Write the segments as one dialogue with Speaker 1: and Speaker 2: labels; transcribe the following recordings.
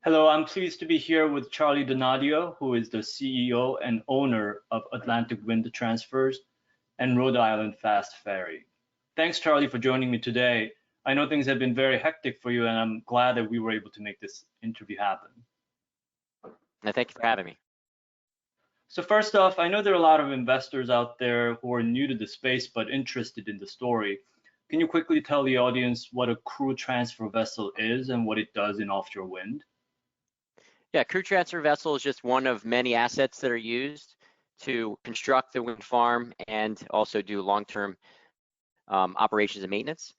Speaker 1: Hello, I'm pleased to be here with Charlie Donadio, who is the CEO and owner of Atlantic Wind Transfers and Rhode Island Fast Ferry. Thanks, Charlie, for joining me today. I know things have been very hectic for you, and I'm glad that we were able to make this interview happen.
Speaker 2: Thank you for having me.
Speaker 1: So first off, I know there are a lot of investors out there who are new to the space but interested in the story. Can you quickly tell the audience what a crew transfer vessel is and what it does in offshore wind?
Speaker 2: Yeah, crew transfer vessel is just one of many assets that are used to construct the wind farm and also do long-term operations and maintenance.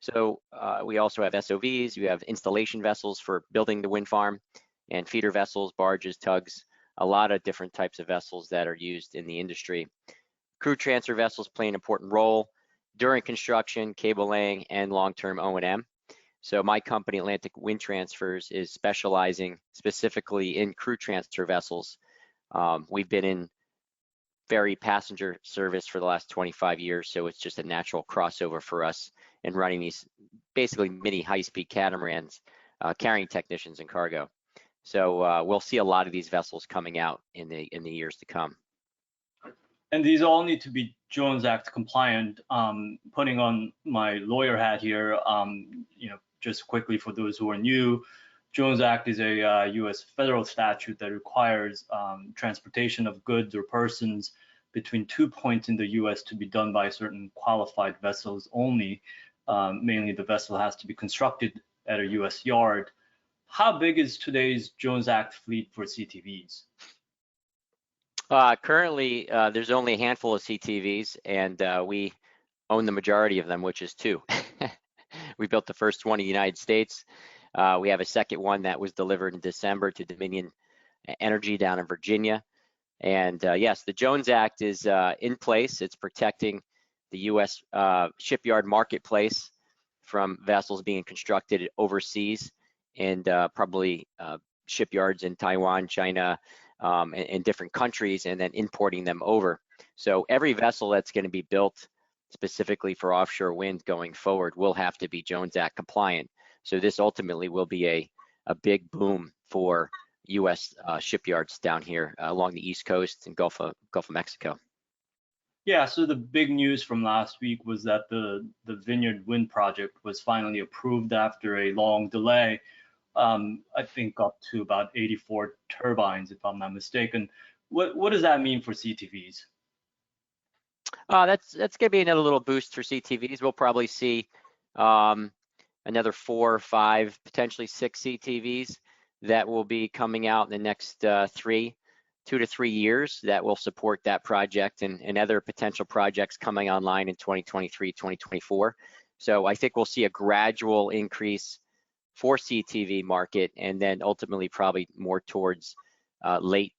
Speaker 2: So we also have SOVs, we have installation vessels for building the wind farm, and feeder vessels, barges, tugs, a lot of different types of vessels that are used in the industry. Crew transfer vessels play an important role during construction, cable laying, and long-term O&M. So my company, Atlantic Wind Transfers, is specializing specifically in crew transfer vessels. We've been in ferry passenger service for the last 25 years, so it's just a natural crossover for us in running these basically mini high-speed catamarans, carrying technicians and cargo. So we'll see a lot of these vessels coming out in the years to come.
Speaker 1: And these all need to be Jones Act compliant. Putting on my lawyer hat here, just quickly for those who are new, Jones Act is a U.S. federal statute that requires transportation of goods or persons between 2 points in the U.S. to be done by certain qualified vessels only. Mainly, the vessel has to be constructed at a U.S. yard. How big is today's Jones Act fleet for CTVs?
Speaker 2: Currently, there's only a handful of CTVs, and we own the majority of them, which is 2. We built the first one in the United States. We have a second one that was delivered in December to Dominion Energy down in Virginia. And yes, the Jones Act is in place. It's protecting the U.S. Shipyard marketplace from vessels being constructed overseas and probably shipyards in Taiwan, China, and different countries, and then importing them over. So every vessel that's going to be built specifically for offshore wind going forward will have to be Jones Act compliant. So this ultimately will be a big boom for U.S. Shipyards down here along the East Coast and Gulf of Mexico.
Speaker 1: Yeah, so the big news from last week was that the Vineyard wind project was finally approved after a long delay. I think up to about 84 turbines, if I'm not mistaken. What does that mean for CTVs?
Speaker 2: That's going to be another little boost for CTVs. We'll probably see another 4 or 5, potentially 6 CTVs that will be coming out in the next 2 to 3 years that will support that project and other potential projects coming online in 2023, 2024. So I think we'll see a gradual increase for CTV market, and then ultimately probably more towards late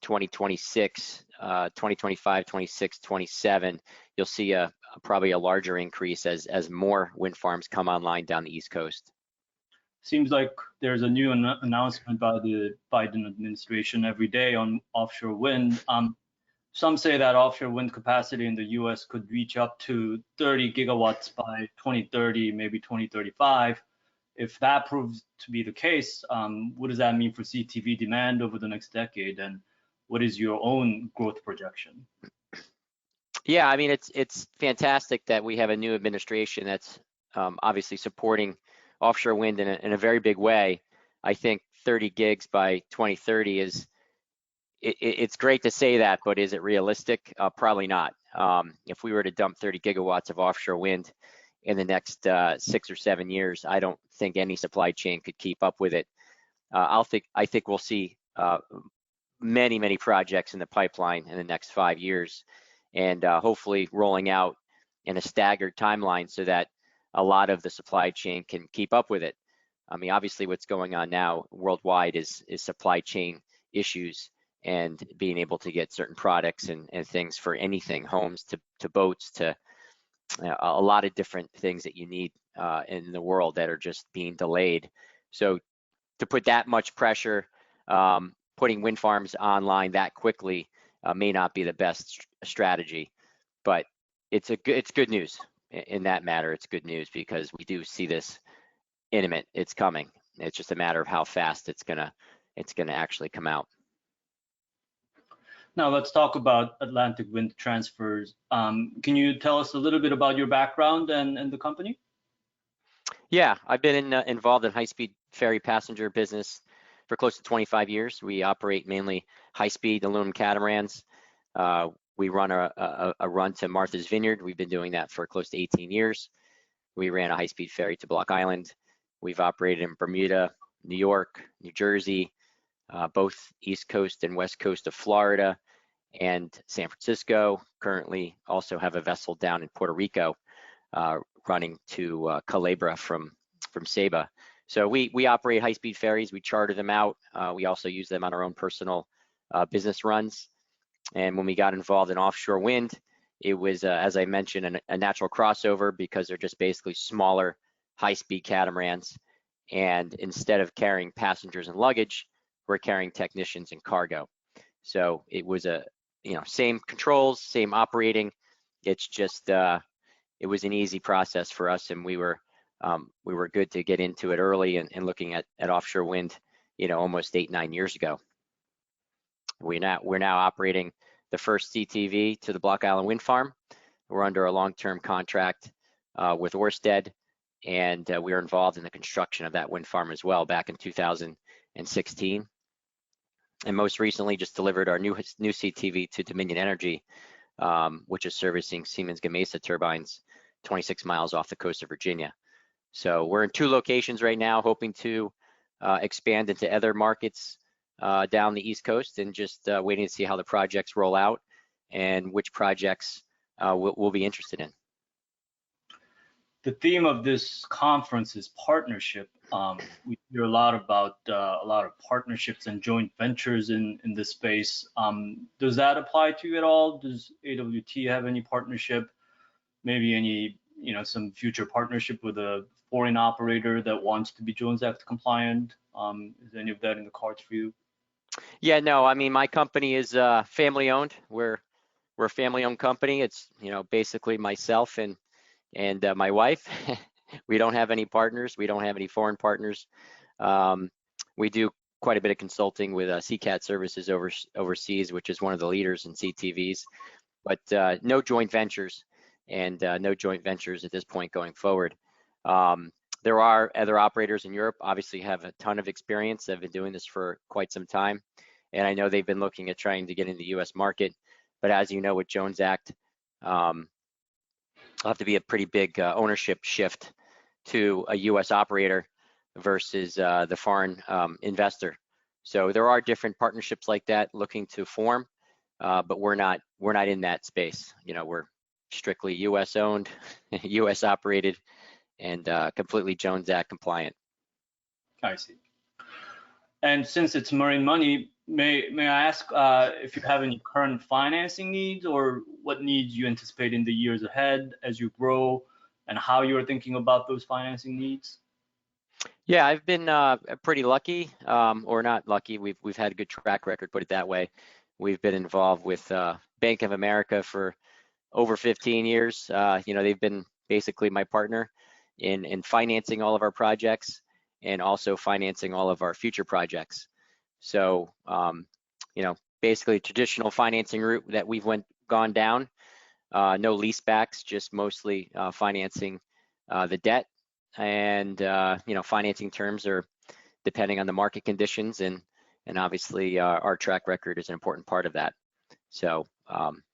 Speaker 2: 2026, 2025, 26, 27, you'll see probably a larger increase as more wind farms come online down the East Coast.
Speaker 1: Seems like there's a new announcement by the Biden administration every day on offshore wind. Some say that offshore wind capacity in the U.S. could reach up to 30 gigawatts by 2030, maybe 2035. If that proves to be the case, what does that mean for CTV demand over the next decade, and what is your own growth projection?
Speaker 2: Yeah, I mean, it's fantastic that we have a new administration that's obviously supporting offshore wind in a very big way. I think 30 gigs by 2030 it's great to say that, but is it realistic? Probably not. If we were to dump 30 gigawatts of offshore wind in the next 6 or 7 years, I don't think any supply chain could keep up with it. I think we'll see many projects in the pipeline in the next 5 years, and hopefully rolling out in a staggered timeline so that a lot of the supply chain can keep up with it. I mean, obviously what's going on now worldwide is supply chain issues and being able to get certain products and things for anything, homes to boats to a lot of different things that you need in the world that are just being delayed. So to put that much pressure, putting wind farms online that quickly may not be the best strategy, but it's good news in that matter. It's good news because we do see this imminent. It's coming, It's just a matter of how fast it's gonna actually come out.
Speaker 1: Now let's talk about Atlantic Wind Transfers. Can you tell us a little bit about your background and the company?
Speaker 2: Yeah, I've been involved in high-speed ferry passenger business for close to 25 years. We operate mainly high-speed aluminum catamarans. We run a run to Martha's Vineyard. We've been doing that for close to 18 years. We ran a high-speed ferry to Block Island. We've operated in Bermuda, New York, New Jersey, both East Coast and West Coast of Florida, and San Francisco. Currently also have a vessel down in Puerto Rico running to Culebra from Saba. So we operate high-speed ferries. We charter them out. We also use them on our own personal business runs. And when we got involved in offshore wind, it was, as I mentioned, a natural crossover because they're just basically smaller, high-speed catamarans. And instead of carrying passengers and luggage, we're carrying technicians and cargo. So it was same controls, same operating. It's just it was an easy process for us, and we were good to get into it early and looking at offshore wind, almost 8-9 years ago. We're now operating the first CTV to the Block Island wind farm. We're under a long-term contract with Ørsted, and we were involved in the construction of that wind farm as well back in 2016. And most recently just delivered our new CTV to Dominion Energy, which is servicing Siemens Gamesa turbines 26 miles off the coast of Virginia. So we're in 2 locations right now, hoping to expand into other markets down the East Coast, and just waiting to see how the projects roll out and which projects we'll be interested in.
Speaker 1: The theme of this conference is partnership. We hear a lot about a lot of partnerships and joint ventures in this space. Does that apply to you at all? Does AWT have any partnership? Maybe any, some future partnership with a foreign operator that wants to be Jones Act compliant? Is any of that in the cards for you?
Speaker 2: Yeah, no, I mean, my company is family owned. We're a family owned company. It's, basically myself and my wife. We don't have any partners. We don't have any foreign partners. We do quite a bit of consulting with Seacat Services overseas, which is one of the leaders in CTVs, but no joint ventures, and no joint ventures at this point going forward. There are other operators in Europe, obviously have a ton of experience. They've been doing this for quite some time, and I know they've been looking at trying to get into the U.S. market. But as you know, with Jones Act, it'll have to be a pretty big ownership shift to a U.S. operator versus the foreign investor. So there are different partnerships like that looking to form, but we're not in that space. We're strictly U.S. owned, U.S. operated, and completely Jones Act compliant.
Speaker 1: I see. And since it's marine money, may I ask if you have any current financing needs, or what needs you anticipate in the years ahead as you grow, and how you're thinking about those financing needs?
Speaker 2: Yeah, I've been pretty lucky, or not lucky. We've had a good track record, put it that way. We've been involved with Bank of America for over 15 years. They've been basically my partner in financing all of our projects and also financing all of our future projects. So, basically traditional financing route that we've gone down, no lease backs, just mostly financing the debt, and financing terms are depending on the market conditions, and obviously our track record is an important part of that. So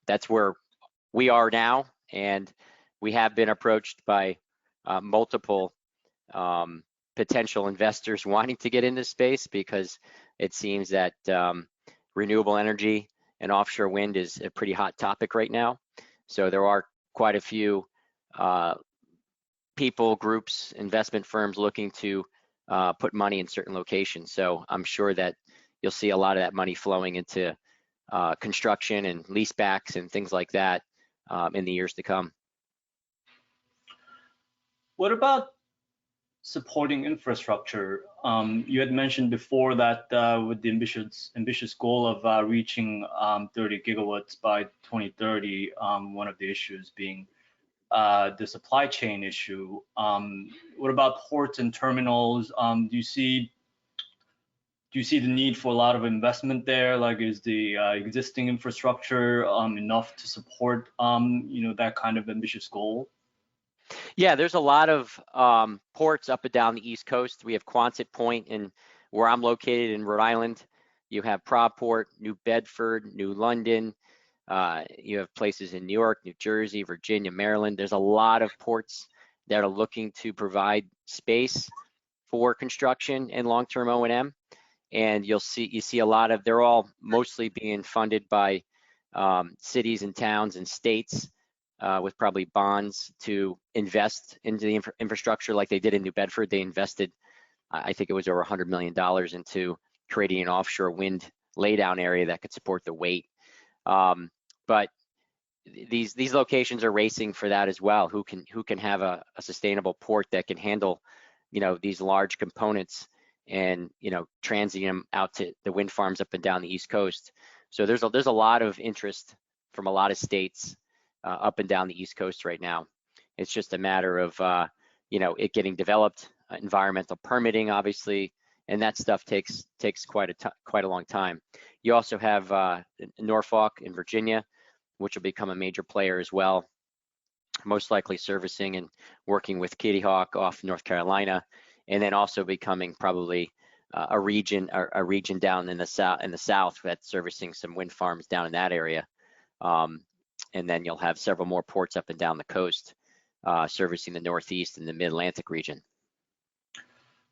Speaker 2: that's where we are now, and we have been approached by multiple potential investors wanting to get into space, because it seems that renewable energy and offshore wind is a pretty hot topic right now. So there are quite a few people, groups, investment firms looking to put money in certain locations. So I'm sure that you'll see a lot of that money flowing into construction and leasebacks and things like that in the years to come.
Speaker 1: What about supporting infrastructure? You had mentioned before that with the ambitious goal of reaching 30 gigawatts by 2030, one of the issues being the supply chain issue. What about ports and terminals? Do you see the need for a lot of investment there? Like, is the existing infrastructure enough to support that kind of ambitious goal?
Speaker 2: Yeah, there's a lot of ports up and down the East Coast. We have Quonset Point in where I'm located in Rhode Island. You have Port, New Bedford, New London. You have places in New York, New Jersey, Virginia, Maryland. There's a lot of ports that are looking to provide space for construction and long-term O&M. And you see a lot of, they're all mostly being funded by cities and towns and states with probably bonds to invest into the infrastructure like they did in New Bedford. They invested, I think it was over $100 million into creating an offshore wind laydown area that could support the weight. But these locations are racing for that as well. Who can have a sustainable port that can handle, these large components and transiting them out to the wind farms up and down the East Coast. So there's a lot of interest from a lot of states up and down the East Coast right now. It's just a matter of it getting developed, environmental permitting, obviously, and that stuff takes quite a long time. You also have Norfolk in Virginia, which will become a major player as well, most likely servicing and working with Kitty Hawk off North Carolina, and then also becoming probably a region down in the south that's servicing some wind farms down in that area. And then you'll have several more ports up and down the coast servicing the Northeast and the Mid-Atlantic region.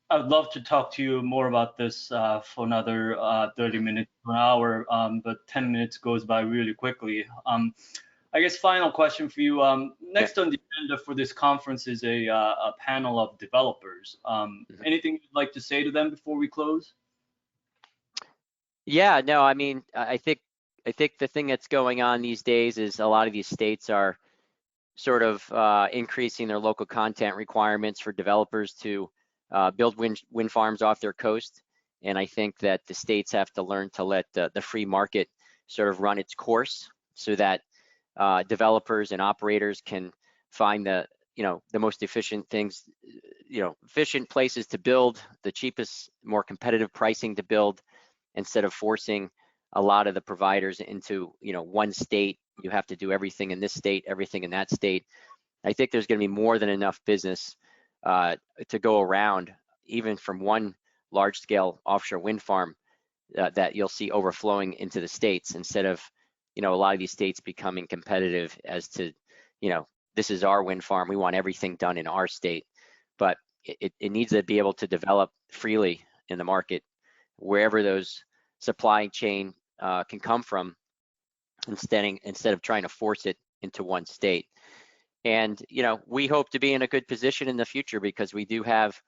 Speaker 1: I'd love to talk to you more about this for another 30 minutes to an hour, but 10 minutes goes by really quickly. I guess final question for you. Next on the agenda for this conference is a panel of developers. Anything you'd like to say to them before we close?
Speaker 2: Yeah, no, I mean, I think the thing that's going on these days is a lot of these states are sort of increasing their local content requirements for developers to build wind farms off their coast. And I think that the states have to learn to let the free market sort of run its course so that developers and operators can find the most efficient things, efficient places to build, the cheapest, more competitive pricing to build, instead of forcing a lot of the providers into one state. You have to do everything in this state, everything in that state. I think there's going to be more than enough business to go around, even from one large-scale offshore wind farm that you'll see overflowing into the states, instead of a lot of these states becoming competitive as to this is our wind farm, we want everything done in our state. But it needs to be able to develop freely in the market wherever those supply chain can come from, instead of trying to force it into one state. And we hope to be in a good position in the future because we do have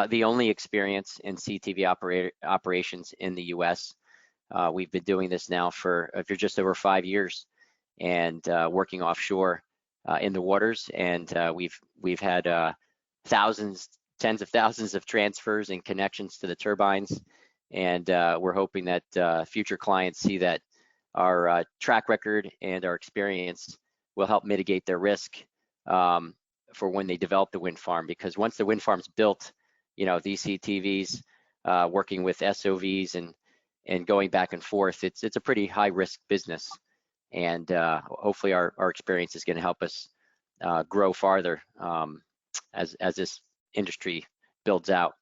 Speaker 2: the only experience in CTV operations in the U.S. We've been doing this now for just over 5 years, and working offshore in the waters. And we've had tens of thousands of transfers and connections to the turbines. And we're hoping that future clients see that our track record and our experience will help mitigate their risk for when they develop the wind farm. Because once the wind farm's built, these CTVs working with SOVs and going back and forth, it's a pretty high risk business. And hopefully our experience is going to help us grow farther as this industry builds out.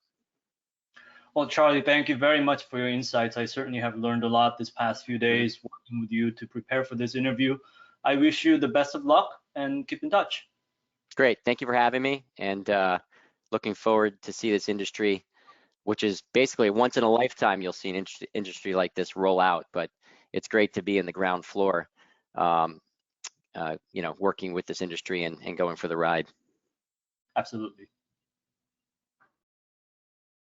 Speaker 1: Well, Charlie, thank you very much for your insights. I certainly have learned a lot this past few days working with you to prepare for this interview. I wish you the best of luck and keep in touch.
Speaker 2: Great. Thank you for having me, and looking forward to see this industry, which is basically once in a lifetime you'll see an industry like this roll out. But it's great to be in the ground floor, working with this industry and going for the ride.
Speaker 1: Absolutely.